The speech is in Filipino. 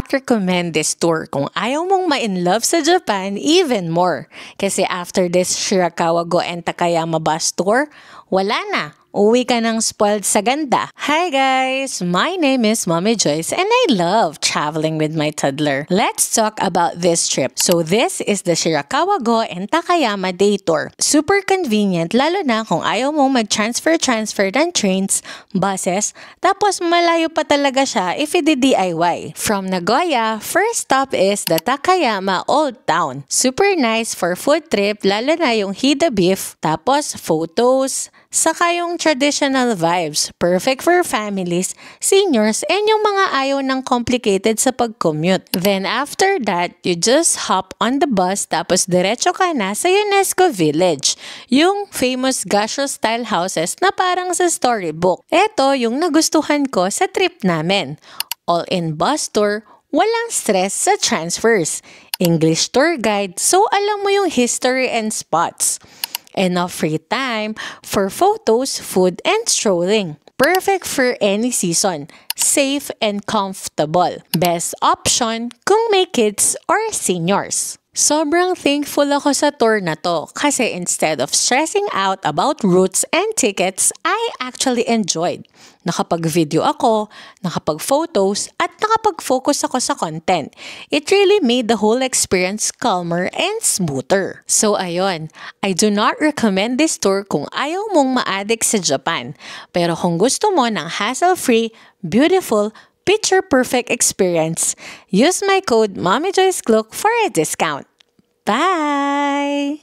not recommend this tour kung ayaw mong ma-in-love sa Japan even more. Kasi after this Shirakawa Go and Takayama bus tour, wala na. Uwi ka ng spoiled sa ganda. Hi guys! My name is Mommy Joyce and I love traveling with my toddler. Let's talk about this trip. So this is the Shirakawa Go and Takayama Day Tour. Super convenient lalo na kung ayaw mong mag-transfer ng trains, buses, tapos malayo pa talaga siya if i-DIY. From Nagoya, first stop is the Takayama Old Town. Super nice for food trip lalo na yung Hida beef, tapos photos, saka yung traditional vibes. Perfect for families, seniors, and yung mga ayaw ng complicated sa pag-commute. Then after that, you just hop on the bus tapos diretso ka na sa UNESCO Village. Yung famous gassho-style houses na parang sa storybook. Ito yung nagustuhan ko sa trip namin. All-in bus tour, walang stress sa transfers. English tour guide, so alam mo yung history and spots. Enough free time for photos, food, and strolling. Perfect for any season. Safe and comfortable. Best option kung may kids or seniors. Sobrang thankful ako sa tour na to kasi instead of stressing out about routes and tickets, I actually enjoyed. Nakapag-video ako, nakapag-photos, at nakapag-focus ako sa content. It really made the whole experience calmer and smoother. So ayun, I do not recommend this tour kung ayaw mong ma-addict sa Japan. Pero kung gusto mo ng hassle-free, beautiful, picture-perfect experience, use my code MommyJoyceGlook for a discount. Bye!